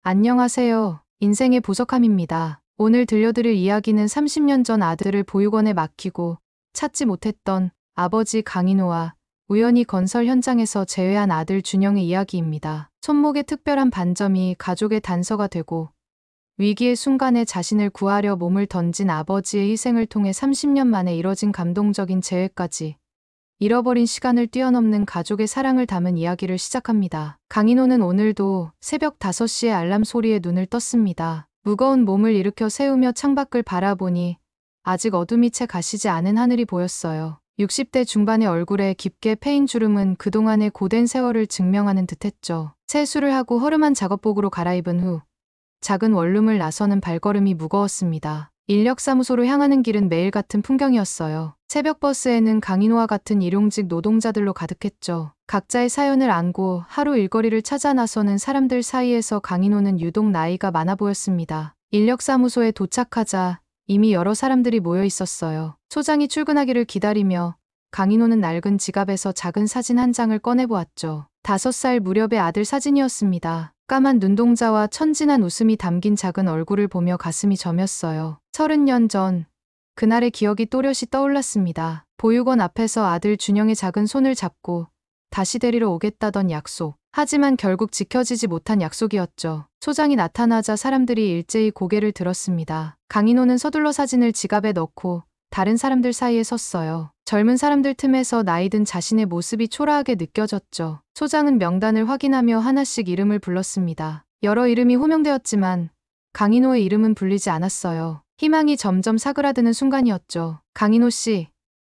안녕하세요. 인생의 보석함입니다. 오늘 들려드릴 이야기는 30년 전 아들을 보육원에 맡기고 찾지 못했던 아버지 강인호와 우연히 건설 현장에서 재회한 아들 준영의 이야기입니다. 손목에 특별한 반점이 가족의 단서가 되고 위기의 순간에 자신을 구하려 몸을 던진 아버지의 희생을 통해 30년 만에 이뤄진 감동적인 재회까지 잃어버린 시간을 뛰어넘는 가족의 사랑을 담은 이야기를 시작합니다. 강인호는 오늘도 새벽 5시에 알람 소리에 눈을 떴습니다. 무거운 몸을 일으켜 세우며 창밖을 바라보니 아직 어둠이 채 가시지 않은 하늘이 보였어요. 60대 중반의 얼굴에 깊게 패인 주름은 그동안의 고된 세월을 증명하는 듯했죠. 세수를 하고 허름한 작업복으로 갈아입은 후 작은 원룸을 나서는 발걸음이 무거웠습니다. 인력사무소로 향하는 길은 매일 같은 풍경이었어요. 새벽 버스에는 강인호와 같은 일용직 노동자들로 가득했죠. 각자의 사연을 안고 하루 일거리를 찾아 나서는 사람들 사이에서 강인호는 유독 나이가 많아 보였습니다. 인력사무소에 도착하자 이미 여러 사람들이 모여 있었어요. 소장이 출근하기를 기다리며 강인호는 낡은 지갑에서 작은 사진 한 장을 꺼내보았죠. 5살 무렵의 아들 사진이었습니다. 까만 눈동자와 천진한 웃음이 담긴 작은 얼굴을 보며 가슴이 저몄어요. 30년 전 그날의 기억이 또렷이 떠올랐습니다. 보육원 앞에서 아들 준영의 작은 손을 잡고 다시 데리러 오겠다던 약속. 하지만 결국 지켜지지 못한 약속이었죠. 소장이 나타나자 사람들이 일제히 고개를 들었습니다. 강인호는 서둘러 사진을 지갑에 넣고 다른 사람들 사이에 섰어요. 젊은 사람들 틈에서 나이든 자신의 모습이 초라하게 느껴졌죠. 소장은 명단을 확인하며 하나씩 이름을 불렀습니다. 여러 이름이 호명되었지만 강인호의 이름은 불리지 않았어요. 희망이 점점 사그라드는 순간이었죠. 강인호 씨,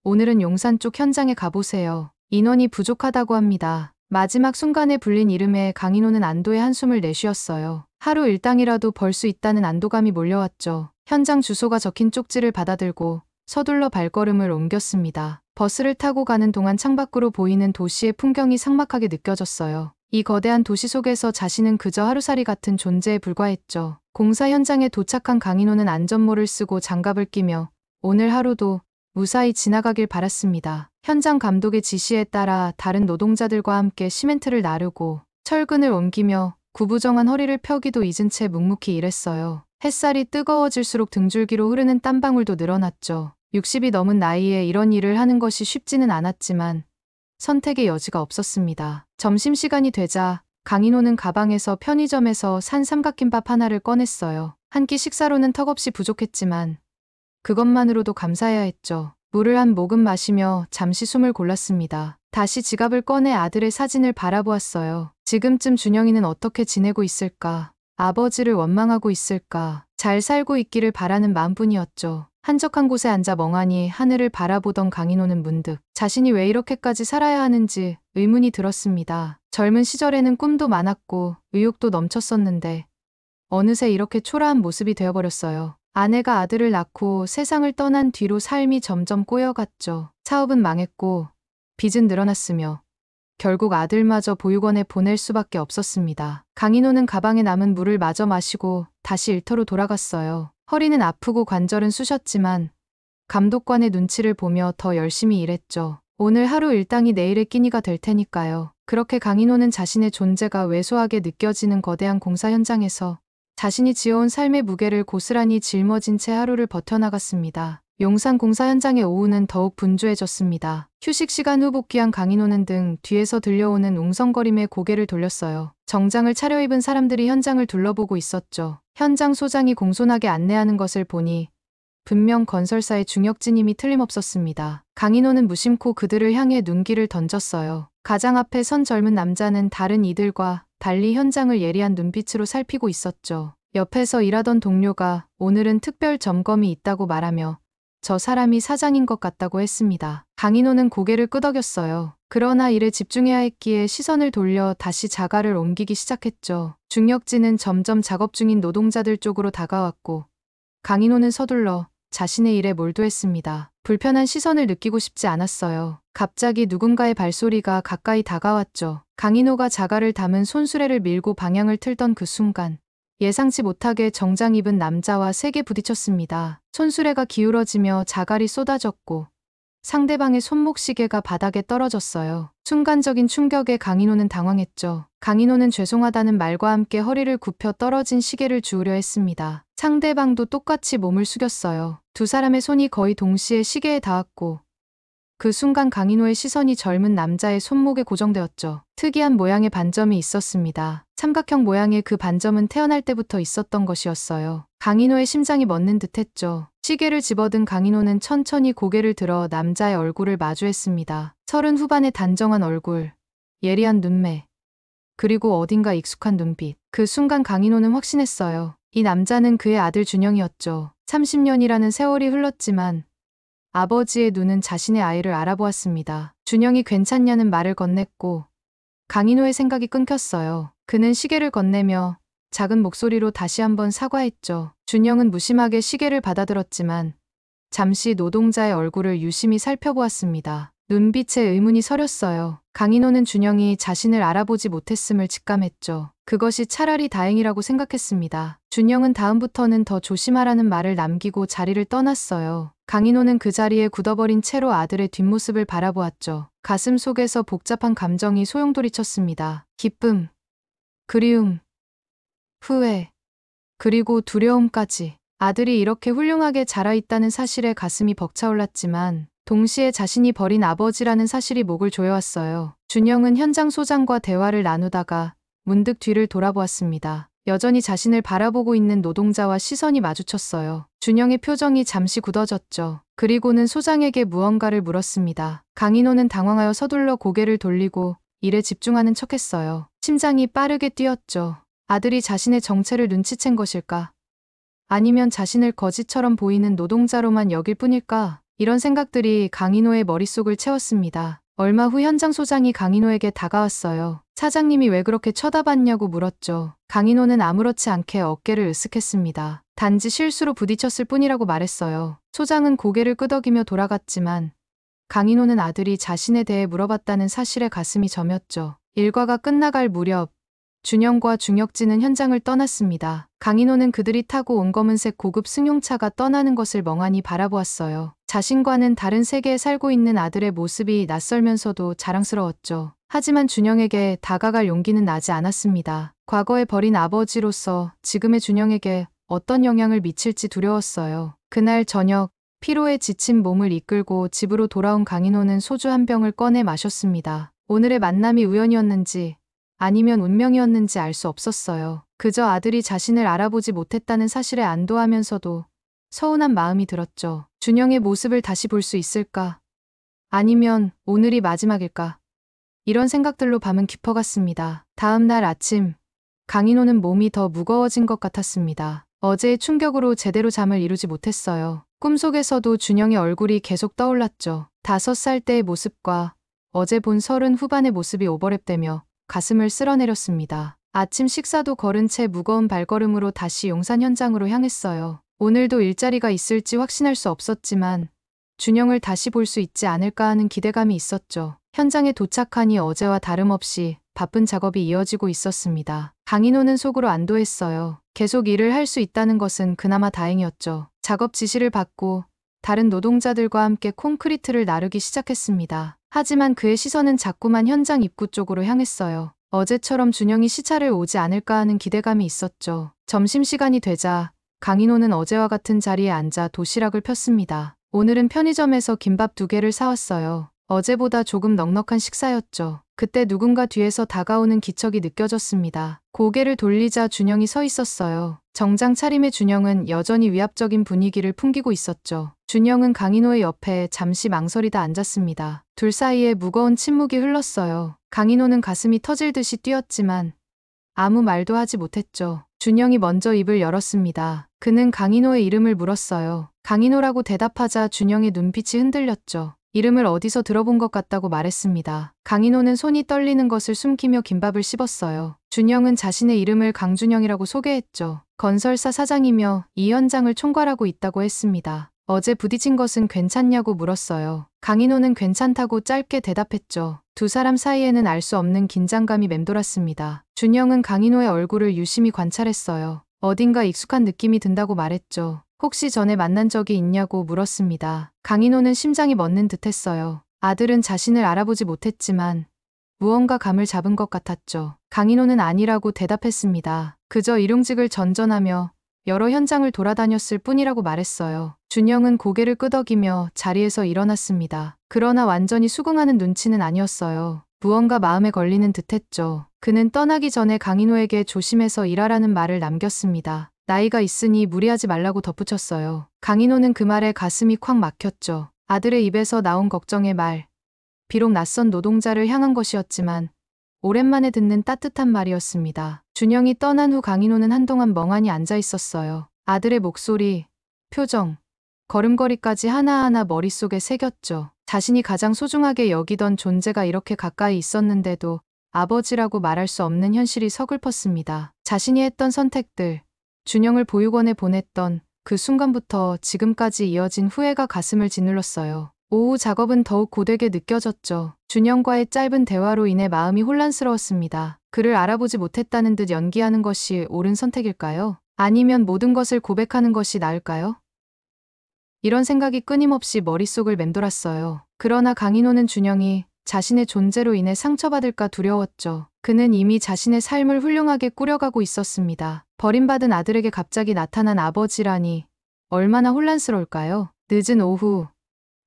오늘은 용산 쪽 현장에 가보세요. 인원이 부족하다고 합니다. 마지막 순간에 불린 이름에 강인호는 안도의 한숨을 내쉬었어요. 하루 일당이라도 벌 수 있다는 안도감이 몰려왔죠. 현장 주소가 적힌 쪽지를 받아들고 서둘러 발걸음을 옮겼습니다. 버스를 타고 가는 동안 창밖으로 보이는 도시의 풍경이 삭막하게 느껴졌어요. 이 거대한 도시 속에서 자신은 그저 하루살이 같은 존재에 불과했죠. 공사 현장에 도착한 강인호는 안전모를 쓰고 장갑을 끼며 오늘 하루도 무사히 지나가길 바랐습니다. 현장 감독의 지시에 따라 다른 노동자들과 함께 시멘트를 나르고 철근을 옮기며 구부정한 허리를 펴기도 잊은 채 묵묵히 일했어요. 햇살이 뜨거워질수록 등줄기로 흐르는 땀방울도 늘어났죠. 60이 넘은 나이에 이런 일을 하는 것이 쉽지는 않았지만 선택의 여지가 없었습니다. 점심시간이 되자 강인호는 가방에서 편의점에서 산 삼각김밥 하나를 꺼냈어요. 한 끼 식사로는 턱없이 부족했지만 그것만으로도 감사해야 했죠. 물을 한 모금 마시며 잠시 숨을 골랐습니다. 다시 지갑을 꺼내 아들의 사진을 바라보았어요. 지금쯤 준영이는 어떻게 지내고 있을까? 아버지를 원망하고 있을까? 잘 살고 있기를 바라는 마음뿐이었죠. 한적한 곳에 앉아 멍하니 하늘을 바라보던 강인호는 문득 자신이 왜 이렇게까지 살아야 하는지 의문이 들었습니다. 젊은 시절에는 꿈도 많았고 의욕도 넘쳤었는데 어느새 이렇게 초라한 모습이 되어버렸어요. 아내가 아들을 낳고 세상을 떠난 뒤로 삶이 점점 꼬여갔죠. 사업은 망했고 빚은 늘어났으며 결국 아들마저 보육원에 보낼 수밖에 없었습니다. 강인호는 가방에 남은 물을 마저 마시고 다시 일터로 돌아갔어요. 허리는 아프고 관절은 쑤셨지만 감독관의 눈치를 보며 더 열심히 일했죠. 오늘 하루 일당이 내일의 끼니가 될 테니까요. 그렇게 강인호는 자신의 존재가 왜소하게 느껴지는 거대한 공사 현장에서 자신이 지어온 삶의 무게를 고스란히 짊어진 채 하루를 버텨나갔습니다. 용산 공사 현장의 오후는 더욱 분주해졌습니다. 휴식 시간 후 복귀한 강인호는 등 뒤에서 들려오는 웅성거림에 고개를 돌렸어요. 정장을 차려입은 사람들이 현장을 둘러보고 있었죠. 현장 소장이 공손하게 안내하는 것을 보니 분명 건설사의 중역진임이 틀림없었습니다. 강인호는 무심코 그들을 향해 눈길을 던졌어요. 가장 앞에 선 젊은 남자는 다른 이들과 달리 현장을 예리한 눈빛으로 살피고 있었죠. 옆에서 일하던 동료가 오늘은 특별 점검이 있다고 말하며 저 사람이 사장인 것 같다고 했습니다. 강인호는 고개를 끄덕였어요. 그러나 일에 집중해야 했기에 시선을 돌려 다시 자갈을 옮기기 시작했죠. 중역진은 점점 작업 중인 노동자들 쪽으로 다가왔고 강인호는 서둘러 자신의 일에 몰두했습니다. 불편한 시선을 느끼고 싶지 않았어요. 갑자기 누군가의 발소리가 가까이 다가왔죠. 강인호가 자갈을 담은 손수레를 밀고 방향을 틀던 그 순간 예상치 못하게 정장 입은 남자와 세게 부딪혔습니다. 손수레가 기울어지며 자갈이 쏟아졌고 상대방의 손목시계가 바닥에 떨어졌어요. 순간적인 충격에 강인호는 당황했죠. 강인호는 죄송하다는 말과 함께 허리를 굽혀 떨어진 시계를 주우려 했습니다. 상대방도 똑같이 몸을 숙였어요. 두 사람의 손이 거의 동시에 시계에 닿았고 그 순간 강인호의 시선이 젊은 남자의 손목에 고정되었죠. 특이한 모양의 반점이 있었습니다. 삼각형 모양의 그 반점은 태어날 때부터 있었던 것이었어요. 강인호의 심장이 멎는 듯했죠. 시계를 집어든 강인호는 천천히 고개를 들어 남자의 얼굴을 마주했습니다. 30 후반의 단정한 얼굴, 예리한 눈매, 그리고 어딘가 익숙한 눈빛. 그 순간 강인호는 확신했어요. 이 남자는 그의 아들 준영이었죠. 30년이라는 세월이 흘렀지만 아버지의 눈은 자신의 아이를 알아보았습니다. 준영이 괜찮냐는 말을 건넸고 강인호의 생각이 끊겼어요. 그는 시계를 건네며 작은 목소리로 다시 한번 사과했죠. 준영은 무심하게 시계를 받아들었지만 잠시 노동자의 얼굴을 유심히 살펴보았습니다. 눈빛에 의문이 서렸어요. 강인호는 준영이 자신을 알아보지 못했음을 직감했죠. 그것이 차라리 다행이라고 생각했습니다. 준영은 다음부터는 더 조심하라는 말을 남기고 자리를 떠났어요. 강인호는 그 자리에 굳어버린 채로 아들의 뒷모습을 바라보았죠. 가슴 속에서 복잡한 감정이 소용돌이쳤습니다. 기쁨, 그리움, 후회, 그리고 두려움까지. 아들이 이렇게 훌륭하게 자라있다는 사실에 가슴이 벅차올랐지만 동시에 자신이 버린 아버지라는 사실이 목을 조여왔어요. 준영은 현장 소장과 대화를 나누다가 문득 뒤를 돌아보았습니다. 여전히 자신을 바라보고 있는 노동자와 시선이 마주쳤어요. 준영의 표정이 잠시 굳어졌죠. 그리고는 소장에게 무언가를 물었습니다. 강인호는 당황하여 서둘러 고개를 돌리고 일에 집중하는 척했어요. 심장이 빠르게 뛰었죠. 아들이 자신의 정체를 눈치챈 것일까? 아니면 자신을 거지처럼 보이는 노동자로만 여길 뿐일까? 이런 생각들이 강인호의 머릿속을 채웠습니다. 얼마 후 현장 소장이 강인호에게 다가왔어요. 사장님이 왜 그렇게 쳐다봤냐고 물었죠. 강인호는 아무렇지 않게 어깨를 으쓱했습니다. 단지 실수로 부딪혔을 뿐이라고 말했어요. 소장은 고개를 끄덕이며 돌아갔지만 강인호는 아들이 자신에 대해 물어봤다는 사실에 가슴이 저몄죠. 일과가 끝나갈 무렵 준영과 중혁진은 현장을 떠났습니다. 강인호는 그들이 타고 온 검은색 고급 승용차가 떠나는 것을 멍하니 바라보았어요. 자신과는 다른 세계에 살고 있는 아들의 모습이 낯설면서도 자랑스러웠죠. 하지만 준영에게 다가갈 용기는 나지 않았습니다. 과거에 버린 아버지로서 지금의 준영에게 어떤 영향을 미칠지 두려웠어요. 그날 저녁 피로에 지친 몸을 이끌고 집으로 돌아온 강인호는 소주 한 병을 꺼내 마셨습니다. 오늘의 만남이 우연이었는지 아니면 운명이었는지 알 수 없었어요. 그저 아들이 자신을 알아보지 못했다는 사실에 안도하면서도 서운한 마음이 들었죠. 준영의 모습을 다시 볼 수 있을까? 아니면 오늘이 마지막일까? 이런 생각들로 밤은 깊어갔습니다. 다음 날 아침, 강인호는 몸이 더 무거워진 것 같았습니다. 어제의 충격으로 제대로 잠을 이루지 못했어요. 꿈속에서도 준영의 얼굴이 계속 떠올랐죠. 5살 때의 모습과 어제 본 30 후반의 모습이 오버랩되며 가슴을 쓸어내렸습니다. 아침 식사도 거른 채 무거운 발걸음으로 다시 용산 현장으로 향했어요. 오늘도 일자리가 있을지 확신할 수 없었지만 준영을 다시 볼 수 있지 않을까 하는 기대감이 있었죠. 현장에 도착하니 어제와 다름없이 바쁜 작업이 이어지고 있었습니다. 강인호는 속으로 안도했어요. 계속 일을 할 수 있다는 것은 그나마 다행이었죠. 작업 지시를 받고 다른 노동자들과 함께 콘크리트를 나르기 시작했습니다. 하지만 그의 시선은 자꾸만 현장 입구 쪽으로 향했어요. 어제처럼 준영이 시차를 오지 않을까 하는 기대감이 있었죠. 점심시간이 되자 강인호는 어제와 같은 자리에 앉아 도시락을 폈습니다. 오늘은 편의점에서 김밥 2개를 사왔어요. 어제보다 조금 넉넉한 식사였죠. 그때 누군가 뒤에서 다가오는 기척이 느껴졌습니다. 고개를 돌리자 준영이 서 있었어요. 정장 차림의 준영은 여전히 위압적인 분위기를 풍기고 있었죠. 준영은 강인호의 옆에 잠시 망설이다 앉았습니다. 둘 사이에 무거운 침묵이 흘렀어요. 강인호는 가슴이 터질 듯이 뛰었지만 아무 말도 하지 못했죠. 준영이 먼저 입을 열었습니다. 그는 강인호의 이름을 물었어요. 강인호라고 대답하자 준영의 눈빛이 흔들렸죠. 이름을 어디서 들어본 것 같다고 말했습니다. 강인호는 손이 떨리는 것을 숨기며 김밥을 씹었어요. 준영은 자신의 이름을 강준영이라고 소개했죠. 건설사 사장이며 이 현장을 총괄하고 있다고 했습니다. 어제 부딪힌 것은 괜찮냐고 물었어요. 강인호는 괜찮다고 짧게 대답했죠. 두 사람 사이에는 알 수 없는 긴장감이 맴돌았습니다. 준영은 강인호의 얼굴을 유심히 관찰했어요. 어딘가 익숙한 느낌이 든다고 말했죠. 혹시 전에 만난 적이 있냐고 물었습니다. 강인호는 심장이 멎는 듯했어요. 아들은 자신을 알아보지 못했지만 무언가 감을 잡은 것 같았죠. 강인호는 아니라고 대답했습니다. 그저 일용직을 전전하며 여러 현장을 돌아다녔을 뿐이라고 말했어요. 준영은 고개를 끄덕이며 자리에서 일어났습니다. 그러나 완전히 수긍하는 눈치는 아니었어요. 무언가 마음에 걸리는 듯했죠. 그는 떠나기 전에 강인호에게 조심해서 일하라는 말을 남겼습니다. 나이가 있으니 무리하지 말라고 덧붙였어요. 강인호는 그 말에 가슴이 콱 막혔죠. 아들의 입에서 나온 걱정의 말. 비록 낯선 노동자를 향한 것이었지만 오랜만에 듣는 따뜻한 말이었습니다. 준영이 떠난 후 강인호는 한동안 멍하니 앉아 있었어요. 아들의 목소리, 표정, 걸음걸이까지 하나하나 머릿속에 새겼죠. 자신이 가장 소중하게 여기던 존재가 이렇게 가까이 있었는데도 아버지라고 말할 수 없는 현실이 서글펐습니다. 자신이 했던 선택들, 준영을 보육원에 보냈던 그 순간부터 지금까지 이어진 후회가 가슴을 짓눌렀어요. 오후 작업은 더욱 고되게 느껴졌죠. 준영과의 짧은 대화로 인해 마음이 혼란스러웠습니다. 그를 알아보지 못했다는 듯 연기하는 것이 옳은 선택일까요? 아니면 모든 것을 고백하는 것이 나을까요? 이런 생각이 끊임없이 머릿속을 맴돌았어요. 그러나 강인호는 준영이 자신의 존재로 인해 상처받을까 두려웠죠. 그는 이미 자신의 삶을 훌륭하게 꾸려가고 있었습니다. 버림받은 아들에게 갑자기 나타난 아버지라니 얼마나 혼란스러울까요? 늦은 오후,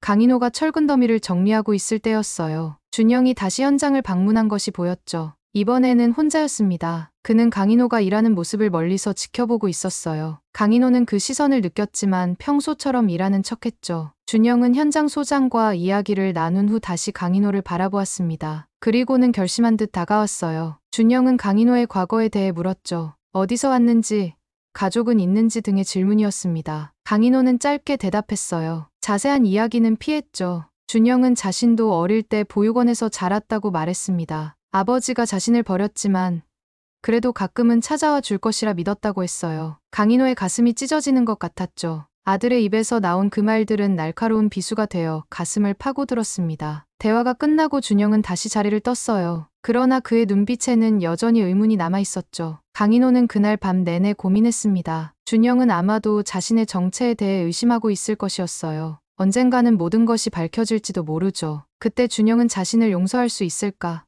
강인호가 철근 더미를 정리하고 있을 때였어요. 준영이 다시 현장을 방문한 것이 보였죠. 이번에는 혼자였습니다. 그는 강인호가 일하는 모습을 멀리서 지켜보고 있었어요. 강인호는 그 시선을 느꼈지만 평소처럼 일하는 척했죠. 준영은 현장 소장과 이야기를 나눈 후 다시 강인호를 바라보았습니다. 그리고는 결심한 듯 다가왔어요. 준영은 강인호의 과거에 대해 물었죠. 어디서 왔는지, 가족은 있는지 등의 질문이었습니다. 강인호는 짧게 대답했어요. 자세한 이야기는 피했죠. 준영은 자신도 어릴 때 보육원에서 자랐다고 말했습니다. 아버지가 자신을 버렸지만 그래도 가끔은 찾아와 줄 것이라 믿었다고 했어요. 강인호의 가슴이 찢어지는 것 같았죠. 아들의 입에서 나온 그 말들은 날카로운 비수가 되어 가슴을 파고들었습니다. 대화가 끝나고 준영은 다시 자리를 떴어요. 그러나 그의 눈빛에는 여전히 의문이 남아있었죠. 강인호는 그날 밤 내내 고민했습니다. 준영은 아마도 자신의 정체에 대해 의심하고 있을 것이었어요. 언젠가는 모든 것이 밝혀질지도 모르죠. 그때 준영은 자신을 용서할 수 있을까?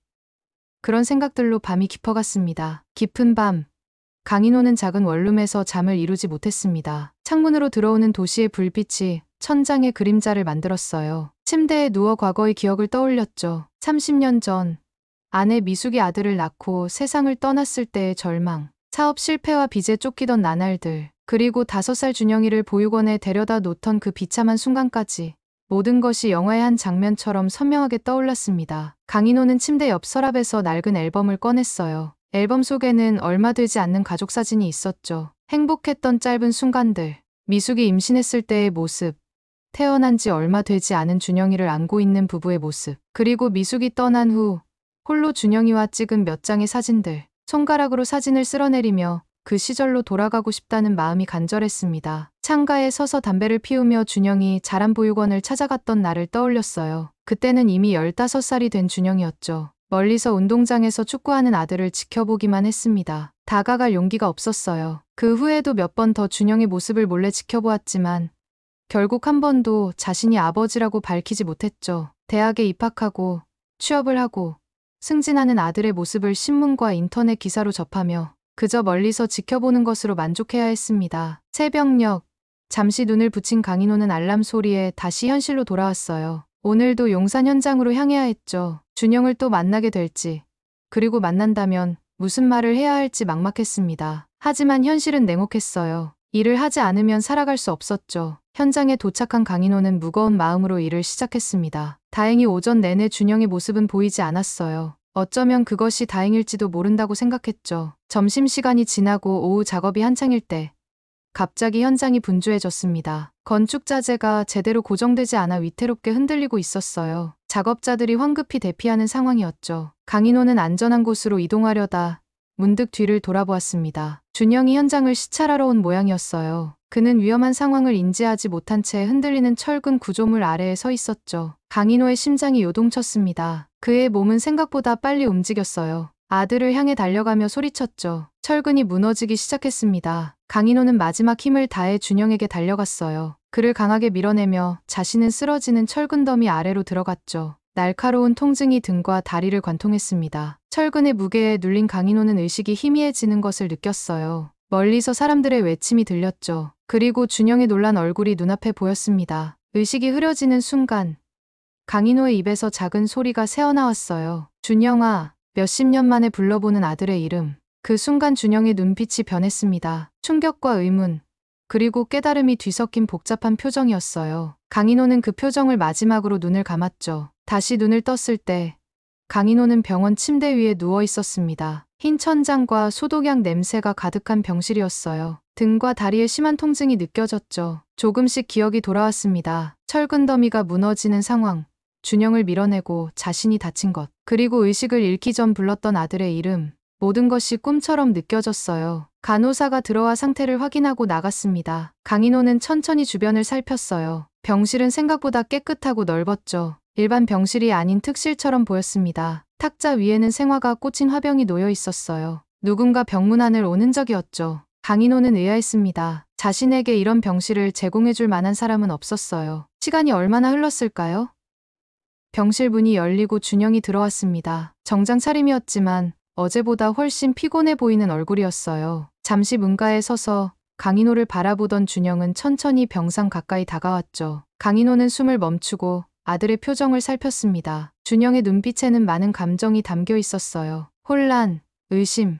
그런 생각들로 밤이 깊어갔습니다. 깊은 밤, 강인호는 작은 원룸에서 잠을 이루지 못했습니다. 창문으로 들어오는 도시의 불빛이 천장의 그림자를 만들었어요. 침대에 누워 과거의 기억을 떠올렸죠. 30년 전, 아내 미숙이 아들을 낳고 세상을 떠났을 때의 절망, 사업 실패와 빚에 쫓기던 나날들, 그리고 5살 준영이를 보육원에 데려다 놓던 그 비참한 순간까지 모든 것이 영화의 한 장면처럼 선명하게 떠올랐습니다. 강인호는 침대 옆 서랍에서 낡은 앨범을 꺼냈어요. 앨범 속에는 얼마 되지 않는 가족 사진이 있었죠. 행복했던 짧은 순간들, 미숙이 임신했을 때의 모습, 태어난 지 얼마 되지 않은 준영이를 안고 있는 부부의 모습, 그리고 미숙이 떠난 후 홀로 준영이와 찍은 몇 장의 사진들, 손가락으로 사진을 쓸어내리며 그 시절로 돌아가고 싶다는 마음이 간절했습니다. 창가에 서서 담배를 피우며 준영이 자란 보육원을 찾아갔던 날을 떠올렸어요. 그때는 이미 15살이 된 준영이었죠. 멀리서 운동장에서 축구하는 아들을 지켜보기만 했습니다. 다가갈 용기가 없었어요. 그 후에도 몇 번 더 준영의 모습을 몰래 지켜보았지만 결국 한 번도 자신이 아버지라고 밝히지 못했죠. 대학에 입학하고 취업을 하고 승진하는 아들의 모습을 신문과 인터넷 기사로 접하며 그저 멀리서 지켜보는 것으로 만족해야 했습니다. 새벽녘, 잠시 눈을 붙인 강인호는 알람 소리에 다시 현실로 돌아왔어요. 오늘도 용산 현장으로 향해야 했죠. 준영을 또 만나게 될지, 그리고 만난다면 무슨 말을 해야 할지 막막했습니다. 하지만 현실은 냉혹했어요. 일을 하지 않으면 살아갈 수 없었죠. 현장에 도착한 강인호는 무거운 마음으로 일을 시작했습니다. 다행히 오전 내내 준영의 모습은 보이지 않았어요. 어쩌면 그것이 다행일지도 모른다고 생각했죠. 점심시간이 지나고 오후 작업이 한창일 때 갑자기 현장이 분주해졌습니다. 건축 자재가 제대로 고정되지 않아 위태롭게 흔들리고 있었어요. 작업자들이 황급히 대피하는 상황이었죠. 강인호는 안전한 곳으로 이동하려다 문득 뒤를 돌아보았습니다. 준영이 현장을 시찰하러 온 모양이었어요. 그는 위험한 상황을 인지하지 못한 채 흔들리는 철근 구조물 아래에 서 있었죠. 강인호의 심장이 요동쳤습니다. 그의 몸은 생각보다 빨리 움직였어요. 아들을 향해 달려가며 소리쳤죠. 철근이 무너지기 시작했습니다. 강인호는 마지막 힘을 다해 준영에게 달려갔어요. 그를 강하게 밀어내며 자신은 쓰러지는 철근 더미 아래로 들어갔죠. 날카로운 통증이 등과 다리를 관통했습니다. 철근의 무게에 눌린 강인호는 의식이 희미해지는 것을 느꼈어요. 멀리서 사람들의 외침이 들렸죠. 그리고 준영의 놀란 얼굴이 눈앞에 보였습니다. 의식이 흐려지는 순간 강인호의 입에서 작은 소리가 새어나왔어요. 준영아, 몇십 년 만에 불러보는 아들의 이름. 그 순간 준영의 눈빛이 변했습니다. 충격과 의문, 그리고 깨달음이 뒤섞인 복잡한 표정이었어요. 강인호는 그 표정을 마지막으로 눈을 감았죠. 다시 눈을 떴을 때 강인호는 병원 침대 위에 누워 있었습니다. 흰 천장과 소독약 냄새가 가득한 병실이었어요. 등과 다리에 심한 통증이 느껴졌죠. 조금씩 기억이 돌아왔습니다. 철근 더미가 무너지는 상황, 준영을 밀어내고 자신이 다친 것, 그리고 의식을 잃기 전 불렀던 아들의 이름. 모든 것이 꿈처럼 느껴졌어요. 간호사가 들어와 상태를 확인하고 나갔습니다. 강인호는 천천히 주변을 살폈어요. 병실은 생각보다 깨끗하고 넓었죠. 일반 병실이 아닌 특실처럼 보였습니다. 탁자 위에는 생화가 꽂힌 화병이 놓여 있었어요. 누군가 병문안을 오는 적이었죠. 강인호는 의아했습니다. 자신에게 이런 병실을 제공해줄 만한 사람은 없었어요. 시간이 얼마나 흘렀을까요? 병실 문이 열리고 준영이 들어왔습니다. 정장 차림이었지만 어제보다 훨씬 피곤해 보이는 얼굴이었어요. 잠시 문가에 서서 강인호를 바라보던 준영은 천천히 병상 가까이 다가왔죠. 강인호는 숨을 멈추고 아들의 표정을 살폈습니다. 준영의 눈빛에는 많은 감정이 담겨 있었어요. 혼란, 의심,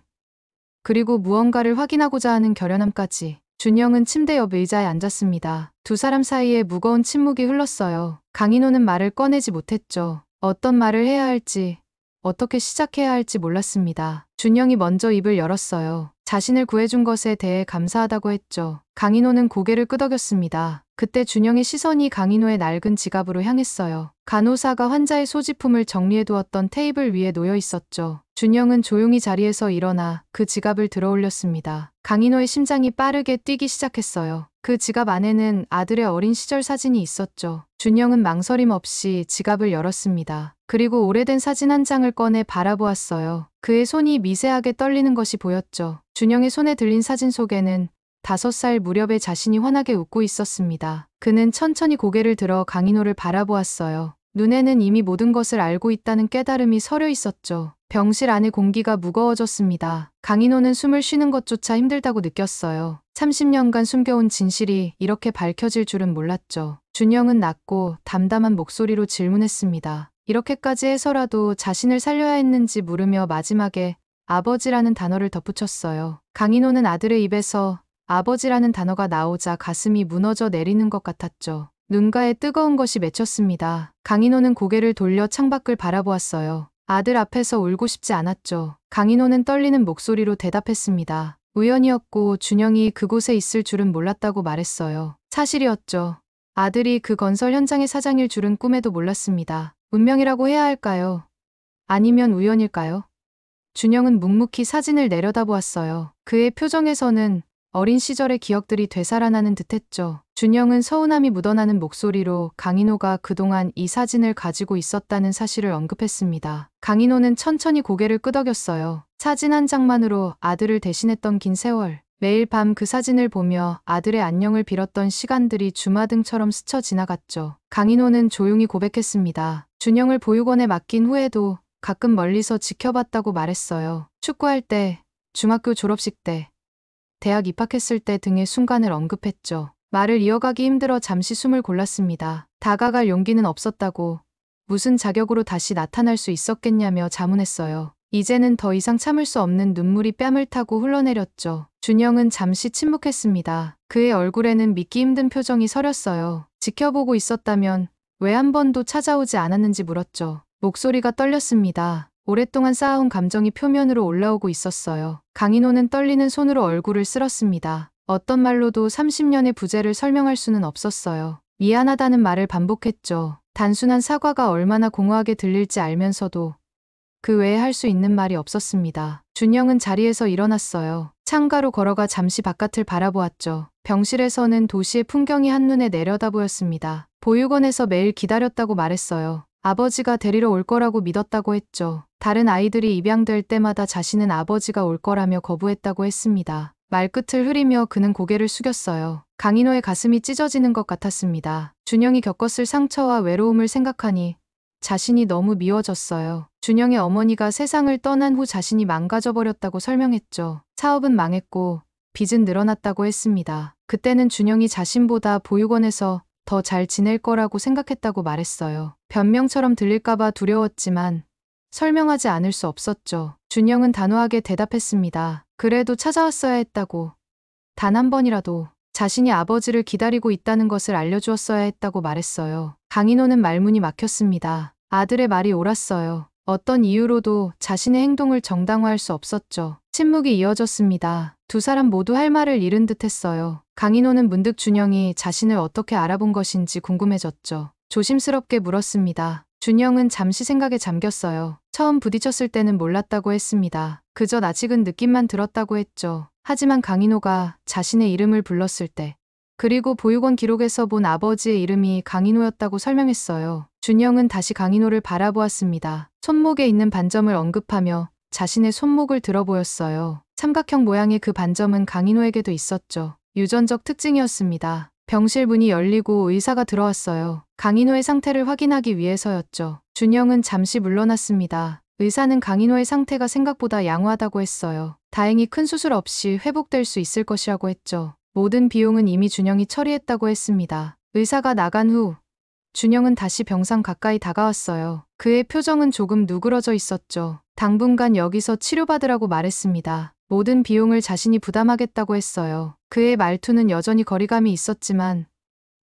그리고 무언가를 확인하고자 하는 결연함까지. 준영은 침대 옆 의자에 앉았습니다. 두 사람 사이에 무거운 침묵이 흘렀어요. 강인호는 말을 꺼내지 못했죠. 어떤 말을 해야 할지, 어떻게 시작해야 할지 몰랐습니다. 준영이 먼저 입을 열었어요. 자신을 구해준 것에 대해 감사하다고 했죠. 강인호는 고개를 끄덕였습니다. 그때 준영의 시선이 강인호의 낡은 지갑으로 향했어요. 간호사가 환자의 소지품을 정리해두었던 테이블 위에 놓여 있었죠. 준영은 조용히 자리에서 일어나 그 지갑을 들어 올렸습니다. 강인호의 심장이 빠르게 뛰기 시작했어요. 그 지갑 안에는 아들의 어린 시절 사진이 있었죠. 준영은 망설임 없이 지갑을 열었습니다. 그리고 오래된 사진 한 장을 꺼내 바라보았어요. 그의 손이 미세하게 떨리는 것이 보였죠. 준영의 손에 들린 사진 속에는 5살 무렵의 자신이 환하게 웃고 있었습니다. 그는 천천히 고개를 들어 강인호를 바라보았어요. 눈에는 이미 모든 것을 알고 있다는 깨달음이 서려 있었죠. 병실 안의 공기가 무거워졌습니다. 강인호는 숨을 쉬는 것조차 힘들다고 느꼈어요. 30년간 숨겨온 진실이 이렇게 밝혀질 줄은 몰랐죠. 준영은 낮고 담담한 목소리로 질문했습니다. 이렇게까지 해서라도 자신을 살려야 했는지 물으며 마지막에 아버지라는 단어를 덧붙였어요. 강인호는 아들의 입에서 아버지라는 단어가 나오자 가슴이 무너져 내리는 것 같았죠. 눈가에 뜨거운 것이 맺혔습니다. 강인호는 고개를 돌려 창밖을 바라보았어요. 아들 앞에서 울고 싶지 않았죠. 강인호는 떨리는 목소리로 대답했습니다. 우연이었고 준영이 그곳에 있을 줄은 몰랐다고 말했어요. 사실이었죠. 아들이 그 건설 현장의 사장일 줄은 꿈에도 몰랐습니다. 운명이라고 해야 할까요? 아니면 우연일까요? 준영은 묵묵히 사진을 내려다보았어요. 그의 표정에서는 어린 시절의 기억들이 되살아나는 듯했죠. 준영은 서운함이 묻어나는 목소리로 강인호가 그동안 이 사진을 가지고 있었다는 사실을 언급했습니다. 강인호는 천천히 고개를 끄덕였어요. 사진 한 장만으로 아들을 대신했던 긴 세월. 매일 밤 그 사진을 보며 아들의 안녕을 빌었던 시간들이 주마등처럼 스쳐 지나갔죠. 강인호는 조용히 고백했습니다. 준영을 보육원에 맡긴 후에도 가끔 멀리서 지켜봤다고 말했어요. 축구할 때, 중학교 졸업식 때, 대학 입학했을 때 등의 순간을 언급했죠. 말을 이어가기 힘들어 잠시 숨을 골랐습니다. 다가갈 용기는 없었다고, 무슨 자격으로 다시 나타날 수 있었겠냐며 자문했어요. 이제는 더 이상 참을 수 없는 눈물이 뺨을 타고 흘러내렸죠. 준영은 잠시 침묵했습니다. 그의 얼굴에는 믿기 힘든 표정이 서렸어요. 지켜보고 있었다면 왜 한 번도 찾아오지 않았는지 물었죠. 목소리가 떨렸습니다. 오랫동안 쌓아온 감정이 표면으로 올라오고 있었어요. 강인호는 떨리는 손으로 얼굴을 쓸었습니다. 어떤 말로도 30년의 부재를 설명할 수는 없었어요. 미안하다는 말을 반복했죠. 단순한 사과가 얼마나 공허하게 들릴지 알면서도 그 외에 할 수 있는 말이 없었습니다. 준영은 자리에서 일어났어요. 창가로 걸어가 잠시 바깥을 바라보았죠. 병실에서는 도시의 풍경이 한눈에 내려다 보였습니다. 보육원에서 매일 기다렸다고 말했어요. 아버지가 데리러 올 거라고 믿었다고 했죠. 다른 아이들이 입양될 때마다 자신은 아버지가 올 거라며 거부했다고 했습니다. 말끝을 흐리며 그는 고개를 숙였어요. 강인호의 가슴이 찢어지는 것 같았습니다. 준영이 겪었을 상처와 외로움을 생각하니 자신이 너무 미워졌어요. 준영의 어머니가 세상을 떠난 후 자신이 망가져버렸다고 설명했죠. 사업은 망했고 빚은 늘어났다고 했습니다. 그때는 준영이 자신보다 보육원에서 더 잘 지낼 거라고 생각했다고 말했어요. 변명처럼 들릴까봐 두려웠지만 설명하지 않을 수 없었죠. 준영은 단호하게 대답했습니다. 그래도 찾아왔어야 했다고. 단 한 번이라도 자신이 아버지를 기다리고 있다는 것을 알려주었어야 했다고 말했어요. 강인호는 말문이 막혔습니다. 아들의 말이 옳았어요. 어떤 이유로도 자신의 행동을 정당화할 수 없었죠. 침묵이 이어졌습니다. 두 사람 모두 할 말을 잃은 듯 했어요. 강인호는 문득 준영이 자신을 어떻게 알아본 것인지 궁금해졌죠. 조심스럽게 물었습니다. 준영은 잠시 생각에 잠겼어요. 처음 부딪혔을 때는 몰랐다고 했습니다. 그저 아직은 느낌만 들었다고 했죠. 하지만 강인호가 자신의 이름을 불렀을 때, 그리고 보육원 기록에서 본 아버지의 이름이 강인호였다고 설명했어요. 준영은 다시 강인호를 바라보았습니다. 손목에 있는 반점을 언급하며 자신의 손목을 들어 보였어요. 삼각형 모양의 그 반점은 강인호에게도 있었죠. 유전적 특징이었습니다. 병실 문이 열리고 의사가 들어왔어요. 강인호의 상태를 확인하기 위해서였죠. 준영은 잠시 물러났습니다. 의사는 강인호의 상태가 생각보다 양호하다고 했어요. 다행히 큰 수술 없이 회복될 수 있을 것이라고 했죠. 모든 비용은 이미 준영이 처리했다고 했습니다. 의사가 나간 후 준영은 다시 병상 가까이 다가왔어요. 그의 표정은 조금 누그러져 있었죠. 당분간 여기서 치료받으라고 말했습니다. 모든 비용을 자신이 부담하겠다고 했어요. 그의 말투는 여전히 거리감이 있었지만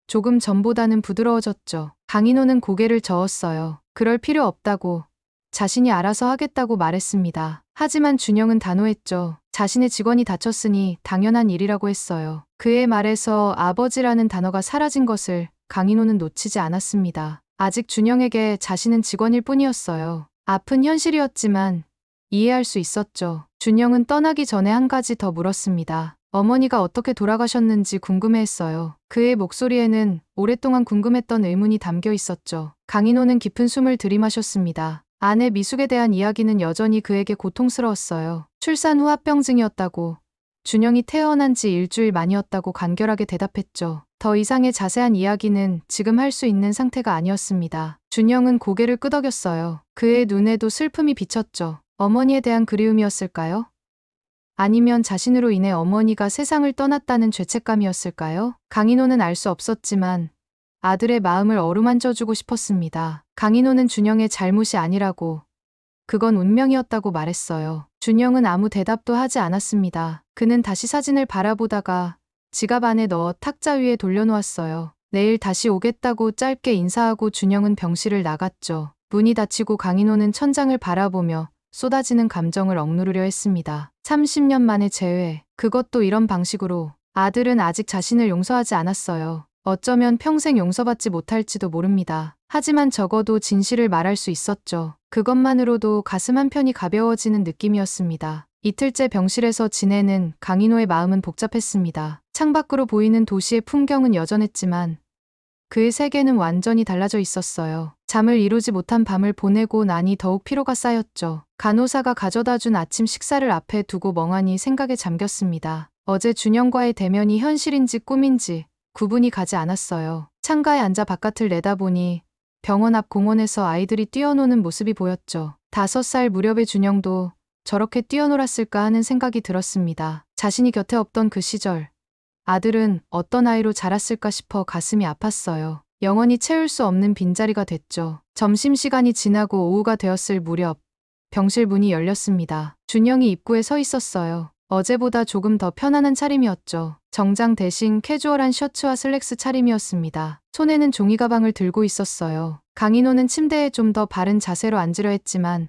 조금 전보다는 부드러워졌죠. 강인호는 고개를 저었어요. 그럴 필요 없다고. 자신이 알아서 하겠다고 말했습니다. 하지만 준영은 단호했죠. 자신의 직원이 다쳤으니 당연한 일이라고 했어요. 그의 말에서 아버지라는 단어가 사라진 것을 강인호는 놓치지 않았습니다. 아직 준영에게 자신은 직원일 뿐이었어요. 아픈 현실이었지만 이해할 수 있었죠. 준영은 떠나기 전에 한 가지 더 물었습니다. 어머니가 어떻게 돌아가셨는지 궁금해했어요. 그의 목소리에는 오랫동안 궁금했던 의문이 담겨 있었죠. 강인호는 깊은 숨을 들이마셨습니다. 아내 미숙에 대한 이야기는 여전히 그에게 고통스러웠어요. 출산 후 합병증이었다고, 준영이 태어난 지 일주일 만이었다고 간결하게 대답했죠. 더 이상의 자세한 이야기는 지금 할 수 있는 상태가 아니었습니다. 준영은 고개를 끄덕였어요. 그의 눈에도 슬픔이 비쳤죠. 어머니에 대한 그리움이었을까요? 아니면 자신으로 인해 어머니가 세상을 떠났다는 죄책감이었을까요? 강인호는 알 수 없었지만 아들의 마음을 어루만져주고 싶었습니다. 강인호는 준영의 잘못이 아니라고, 그건 운명이었다고 말했어요. 준영은 아무 대답도 하지 않았습니다. 그는 다시 사진을 바라보다가 지갑 안에 넣어 탁자 위에 돌려놓았어요. 내일 다시 오겠다고 짧게 인사하고 준영은 병실을 나갔죠. 문이 닫히고 강인호는 천장을 바라보며 쏟아지는 감정을 억누르려 했습니다. 30년 만의 재회, 그것도 이런 방식으로. 아들은 아직 자신을 용서하지 않았어요. 어쩌면 평생 용서받지 못할지도 모릅니다. 하지만 적어도 진실을 말할 수 있었죠. 그것만으로도 가슴 한편이 가벼워지는 느낌이었습니다. 이틀째 병실에서 지내는 강인호의 마음은 복잡했습니다. 창밖으로 보이는 도시의 풍경은 여전했지만 그의 세계는 완전히 달라져 있었어요. 잠을 이루지 못한 밤을 보내고 나니 더욱 피로가 쌓였죠. 간호사가 가져다 준 아침 식사를 앞에 두고 멍하니 생각에 잠겼습니다. 어제 준영과의 대면이 현실인지 꿈인지 구분이 가지 않았어요. 창가에 앉아 바깥을 내다보니 병원 앞 공원에서 아이들이 뛰어노는 모습이 보였죠. 5살 무렵의 준영도 저렇게 뛰어놀았을까 하는 생각이 들었습니다. 자신이 곁에 없던 그 시절, 아들은 어떤 아이로 자랐을까 싶어 가슴이 아팠어요. 영원히 채울 수 없는 빈자리가 됐죠. 점심시간이 지나고 오후가 되었을 무렵 병실 문이 열렸습니다. 준영이 입구에 서 있었어요. 어제보다 조금 더 편안한 차림이었죠. 정장 대신 캐주얼한 셔츠와 슬랙스 차림이었습니다. 손에는 종이 가방을 들고 있었어요. 강인호는 침대에 좀 더 바른 자세로 앉으려 했지만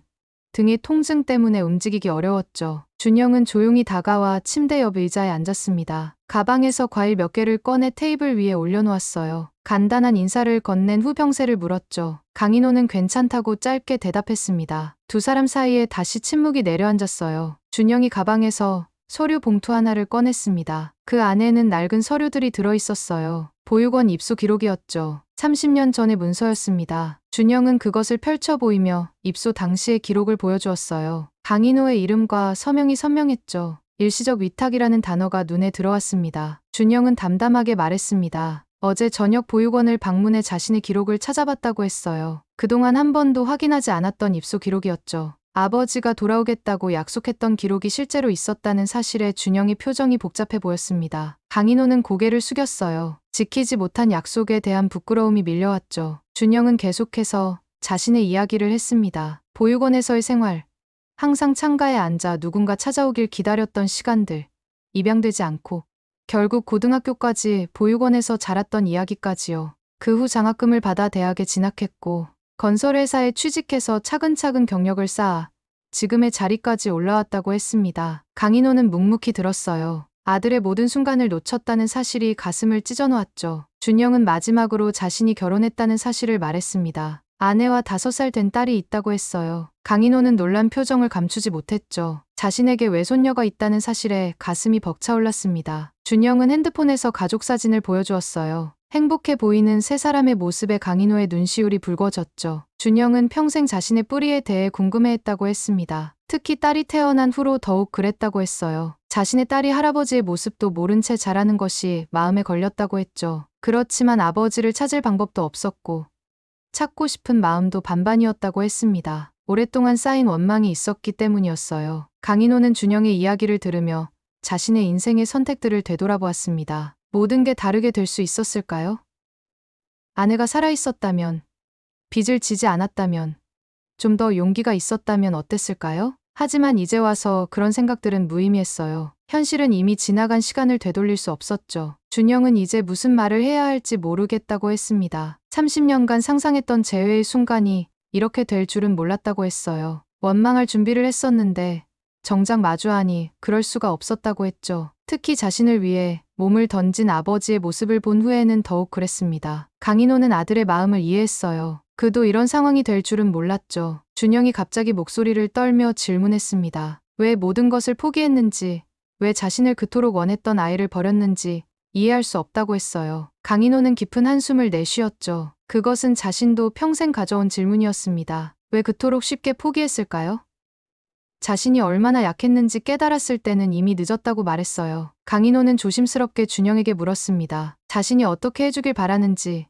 등의 통증 때문에 움직이기 어려웠죠. 준영은 조용히 다가와 침대 옆 의자에 앉았습니다. 가방에서 과일 몇 개를 꺼내 테이블 위에 올려놓았어요. 간단한 인사를 건넨 후 병세를 물었죠. 강인호는 괜찮다고 짧게 대답했습니다. 두 사람 사이에 다시 침묵이 내려앉았어요. 준영이 가방에서 서류 봉투 하나를 꺼냈습니다. 그 안에는 낡은 서류들이 들어있었어요. 보육원 입소 기록이었죠. 30년 전의 문서였습니다. 준영은 그것을 펼쳐 보이며 입소 당시의 기록을 보여주었어요. 강인호의 이름과 서명이 선명했죠. 일시적 위탁이라는 단어가 눈에 들어왔습니다. 준영은 담담하게 말했습니다. 어제 저녁 보육원을 방문해 자신의 기록을 찾아봤다고 했어요. 그동안 한 번도 확인하지 않았던 입소 기록이었죠. 아버지가 돌아오겠다고 약속했던 기록이 실제로 있었다는 사실에 준영의 표정이 복잡해 보였습니다. 강인호는 고개를 숙였어요. 지키지 못한 약속에 대한 부끄러움이 밀려왔죠. 준영은 계속해서 자신의 이야기를 했습니다. 보육원에서의 생활, 항상 창가에 앉아 누군가 찾아오길 기다렸던 시간들, 입양되지 않고 결국 고등학교까지 보육원에서 자랐던 이야기까지요. 그 후 장학금을 받아 대학에 진학했고 건설회사에 취직해서 차근차근 경력을 쌓아 지금의 자리까지 올라왔다고 했습니다. 강인호는 묵묵히 들었어요. 아들의 모든 순간을 놓쳤다는 사실이 가슴을 찢어놓았죠. 준영은 마지막으로 자신이 결혼했다는 사실을 말했습니다. 아내와 5살 된 딸이 있다고 했어요. 강인호는 놀란 표정을 감추지 못했죠. 자신에게 외손녀가 있다는 사실에 가슴이 벅차올랐습니다. 준영은 핸드폰에서 가족 사진을 보여주었어요. 행복해 보이는 세 사람의 모습에 강인호의 눈시울이 붉어졌죠. 준영은 평생 자신의 뿌리에 대해 궁금해했다고 했습니다. 특히 딸이 태어난 후로 더욱 그랬다고 했어요. 자신의 딸이 할아버지의 모습도 모른 채 자라는 것이 마음에 걸렸다고 했죠. 그렇지만 아버지를 찾을 방법도 없었고 찾고 싶은 마음도 반반이었다고 했습니다. 오랫동안 쌓인 원망이 있었기 때문이었어요. 강인호는 준영의 이야기를 들으며 자신의 인생의 선택들을 되돌아보았습니다. 모든 게 다르게 될 수 있었을까요? 아내가 살아있었다면, 빚을 지지 않았다면, 좀 더 용기가 있었다면 어땠을까요? 하지만 이제 와서 그런 생각들은 무의미했어요. 현실은 이미 지나간 시간을 되돌릴 수 없었죠. 준영은 이제 무슨 말을 해야 할지 모르겠다고 했습니다. 30년간 상상했던 재회의 순간이 이렇게 될 줄은 몰랐다고 했어요. 원망할 준비를 했었는데 정작 마주하니 그럴 수가 없었다고 했죠. 특히 자신을 위해 몸을 던진 아버지의 모습을 본 후에는 더욱 그랬습니다. 강인호는 아들의 마음을 이해했어요. 그도 이런 상황이 될 줄은 몰랐죠. 준영이 갑자기 목소리를 떨며 질문했습니다. 왜 모든 것을 포기했는지, 왜 자신을 그토록 원했던 아이를 버렸는지 이해할 수 없다고 했어요. 강인호는 깊은 한숨을 내쉬었죠. 그것은 자신도 평생 가져온 질문이었습니다. 왜 그토록 쉽게 포기했을까요? 자신이 얼마나 약했는지 깨달았을 때는 이미 늦었다고 말했어요. 강인호는 조심스럽게 준영에게 물었습니다. 자신이 어떻게 해주길 바라는지,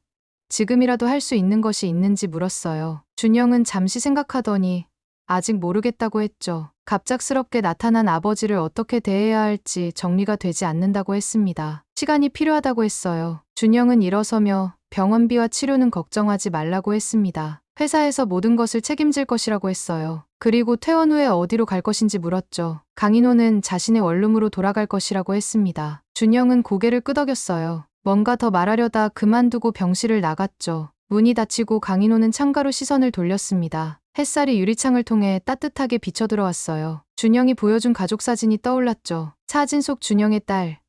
지금이라도 할 수 있는 것이 있는지 물었어요. 준영은 잠시 생각하더니 아직 모르겠다고 했죠. 갑작스럽게 나타난 아버지를 어떻게 대해야 할지 정리가 되지 않는다고 했습니다. 시간이 필요하다고 했어요. 준영은 일어서며 병원비와 치료는 걱정하지 말라고 했습니다. 회사에서 모든 것을 책임질 것이라고 했어요. 그리고 퇴원 후에 어디로 갈 것인지 물었죠. 강인호는 자신의 원룸으로 돌아갈 것이라고 했습니다. 준영은 고개를 끄덕였어요. 뭔가 더 말하려다 그만두고 병실을 나갔죠. 문이 닫히고 강인호는 창가로 시선을 돌렸습니다. 햇살이 유리창을 통해 따뜻하게 비쳐 들어왔어요. 준영이 보여준 가족 사진이 떠올랐죠. 사진 속 준영의 딸,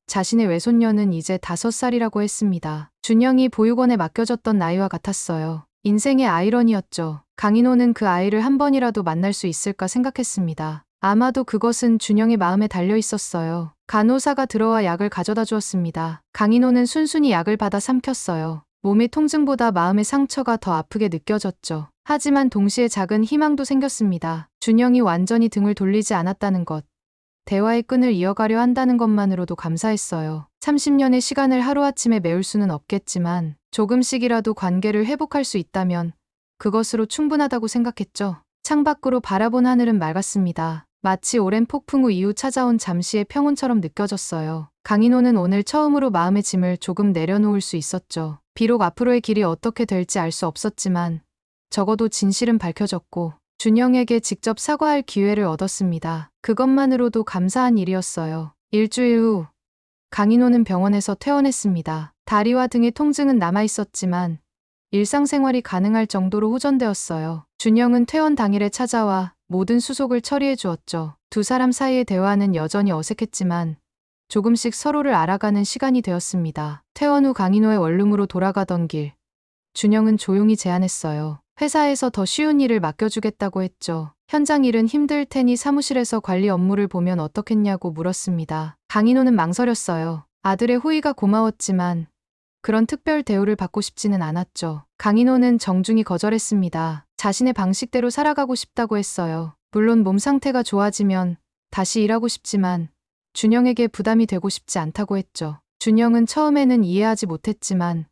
자신의 외손녀는 이제 5살이라고 했습니다. 준영이 보육원에 맡겨졌던 나이와 같았어요. 인생의 아이러니였죠. 강인호는 그 아이를 한 번이라도 만날 수 있을까 생각했습니다. 아마도 그것은 준영의 마음에 달려 있었어요. 간호사가 들어와 약을 가져다 주었습니다. 강인호는 순순히 약을 받아 삼켰어요. 몸의 통증보다 마음의 상처가 더 아프게 느껴졌죠. 하지만 동시에 작은 희망도 생겼습니다. 준영이 완전히 등을 돌리지 않았다는 것. 대화의 끈을 이어가려 한다는 것만으로도 감사했어요. 30년의 시간을 하루아침에 메울 수는 없겠지만 조금씩이라도 관계를 회복할 수 있다면 그것으로 충분하다고 생각했죠. 창밖으로 바라본 하늘은 맑았습니다. 마치 오랜 폭풍 후 이후 찾아온 잠시의 평온처럼 느껴졌어요. 강인호는 오늘 처음으로 마음의 짐을 조금 내려놓을 수 있었죠. 비록 앞으로의 길이 어떻게 될지 알 수 없었지만 적어도 진실은 밝혀졌고 준영에게 직접 사과할 기회를 얻었습니다. 그것만으로도 감사한 일이었어요. 일주일 후 강인호는 병원에서 퇴원했습니다. 다리와 등의 통증은 남아있었지만 일상생활이 가능할 정도로 호전되었어요. 준영은 퇴원 당일에 찾아와 모든 수속을 처리해 주었죠. 두 사람 사이의 대화는 여전히 어색했지만 조금씩 서로를 알아가는 시간이 되었습니다. 퇴원 후 강인호의 원룸으로 돌아가던 길, 준영은 조용히 제안했어요. 회사에서 더 쉬운 일을 맡겨주겠다고 했죠. 현장 일은 힘들 테니 사무실에서 관리 업무를 보면 어떻겠냐고 물었습니다. 강인호는 망설였어요. 아들의 호의가 고마웠지만 그런 특별 대우를 받고 싶지는 않았죠. 강인호는 정중히 거절했습니다. 자신의 방식대로 살아가고 싶다고 했어요. 물론 몸 상태가 좋아지면 다시 일하고 싶지만 준영에게 부담이 되고 싶지 않다고 했죠. 준영은 처음에는 이해하지 못했지만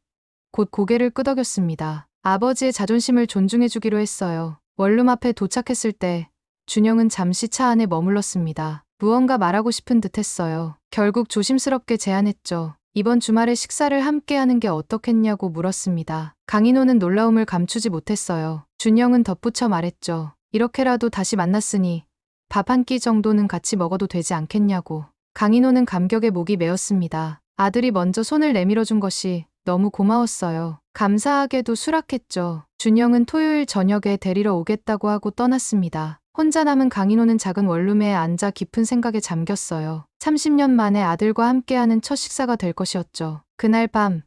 곧 고개를 끄덕였습니다. 아버지의 자존심을 존중해주기로 했어요. 원룸 앞에 도착했을 때 준영은 잠시 차 안에 머물렀습니다. 무언가 말하고 싶은 듯 했어요. 결국 조심스럽게 제안했죠. 이번 주말에 식사를 함께 하는 게 어떻겠냐고 물었습니다. 강인호는 놀라움을 감추지 못했어요. 준영은 덧붙여 말했죠. 이렇게라도 다시 만났으니 밥 한 끼 정도는 같이 먹어도 되지 않겠냐고. 강인호는 감격에 목이 메었습니다. 아들이 먼저 손을 내밀어준 것이 너무 고마웠어요. 감사하게도 수락했죠. 준영은 토요일 저녁에 데리러 오겠다고 하고 떠났습니다. 혼자 남은 강인호는 작은 원룸에 앉아 깊은 생각에 잠겼어요. 30년 만에 아들과 함께하는 첫 식사가 될 것이었죠. 그날 밤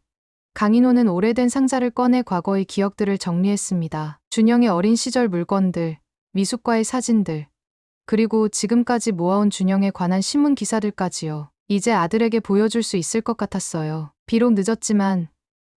강인호는 오래된 상자를 꺼내 과거의 기억들을 정리했습니다. 준영의 어린 시절 물건들, 미숙과의 사진들, 그리고 지금까지 모아온 준영에 관한 신문 기사들까지요. 이제 아들에게 보여줄 수 있을 것 같았어요. 비록 늦었지만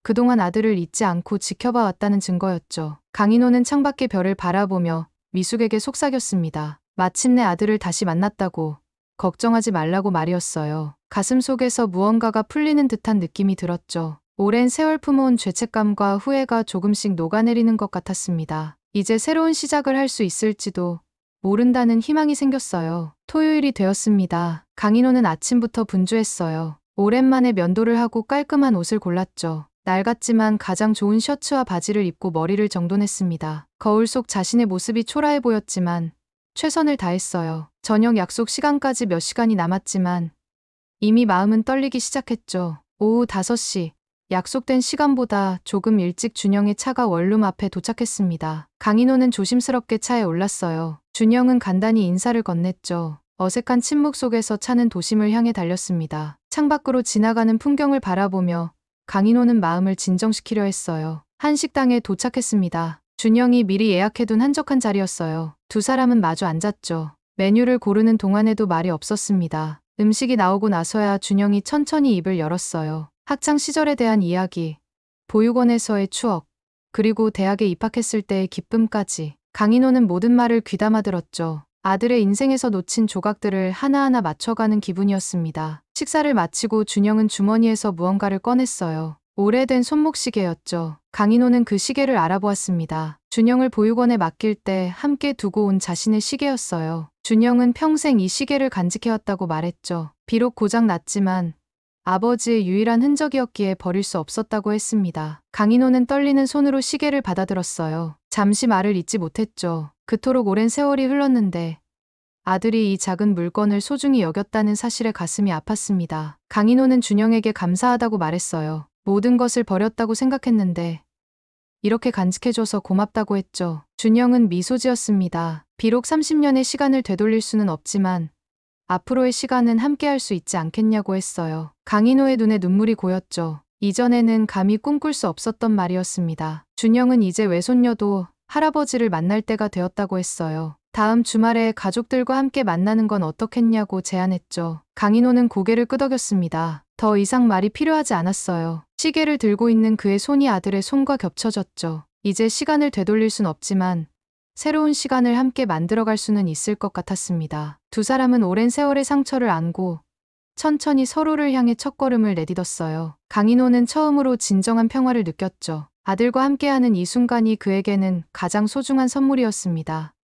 그동안 아들을 잊지 않고 지켜봐 왔다는 증거였죠. 강인호는 창밖의 별을 바라보며 미숙에게 속삭였습니다. 마침내 아들을 다시 만났다고 걱정하지 말라고 말이었어요. 가슴 속에서 무언가가 풀리는 듯한 느낌이 들었죠. 오랜 세월 품어온 죄책감과 후회가 조금씩 녹아내리는 것 같았습니다. 이제 새로운 시작을 할 수 있을지도 모른다는 희망이 생겼어요. 토요일이 되었습니다. 강인호는 아침부터 분주했어요. 오랜만에 면도를 하고 깔끔한 옷을 골랐죠. 낡았지만 가장 좋은 셔츠와 바지를 입고 머리를 정돈했습니다. 거울 속 자신의 모습이 초라해 보였지만 최선을 다했어요. 저녁 약속 시간까지 몇 시간이 남았지만 이미 마음은 떨리기 시작했죠. 오후 5시, 약속된 시간보다 조금 일찍 준영의 차가 원룸 앞에 도착했습니다. 강인호는 조심스럽게 차에 올랐어요. 준영은 간단히 인사를 건넸죠. 어색한 침묵 속에서 차는 도심을 향해 달렸습니다. 창밖으로 지나가는 풍경을 바라보며 강인호는 마음을 진정시키려 했어요. 한 식당에 도착했습니다. 준영이 미리 예약해둔 한적한 자리였어요. 두 사람은 마주 앉았죠. 메뉴를 고르는 동안에도 말이 없었습니다. 음식이 나오고 나서야 준영이 천천히 입을 열었어요. 학창 시절에 대한 이야기, 보육원에서의 추억, 그리고 대학에 입학했을 때의 기쁨까지. 강인호는 모든 말을 귀담아 들었죠. 아들의 인생에서 놓친 조각들을 하나하나 맞춰가는 기분이었습니다. 식사를 마치고 준영은 주머니에서 무언가를 꺼냈어요. 오래된 손목시계였죠. 강인호는 그 시계를 알아보았습니다. 준영을 보육원에 맡길 때 함께 두고 온 자신의 시계였어요. 준영은 평생 이 시계를 간직해왔다고 말했죠. 비록 고장 났지만 아버지의 유일한 흔적이었기에 버릴 수 없었다고 했습니다. 강인호는 떨리는 손으로 시계를 받아들었어요. 잠시 말을 잇지 못했죠. 그토록 오랜 세월이 흘렀는데 아들이 이 작은 물건을 소중히 여겼다는 사실에 가슴이 아팠습니다. 강인호는 준영에게 감사하다고 말했어요. 모든 것을 버렸다고 생각했는데 이렇게 간직해줘서 고맙다고 했죠. 준영은 미소 지었습니다. 비록 30년의 시간을 되돌릴 수는 없지만 앞으로의 시간은 함께할 수 있지 않겠냐고 했어요. 강인호의 눈에 눈물이 고였죠. 이전에는 감히 꿈꿀 수 없었던 말이었습니다. 준영은 이제 외손녀도 할아버지를 만날 때가 되었다고 했어요. 다음 주말에 가족들과 함께 만나는 건 어떻겠냐고 제안했죠. 강인호는 고개를 끄덕였습니다. 더 이상 말이 필요하지 않았어요. 시계를 들고 있는 그의 손이 아들의 손과 겹쳐졌죠. 이제 시간을 되돌릴 순 없지만 새로운 시간을 함께 만들어갈 수는 있을 것 같았습니다. 두 사람은 오랜 세월의 상처를 안고 천천히 서로를 향해 첫걸음을 내딛었어요. 강인호는 처음으로 진정한 평화를 느꼈죠. 아들과 함께하는 이 순간이 그에게는 가장 소중한 선물이었습니다.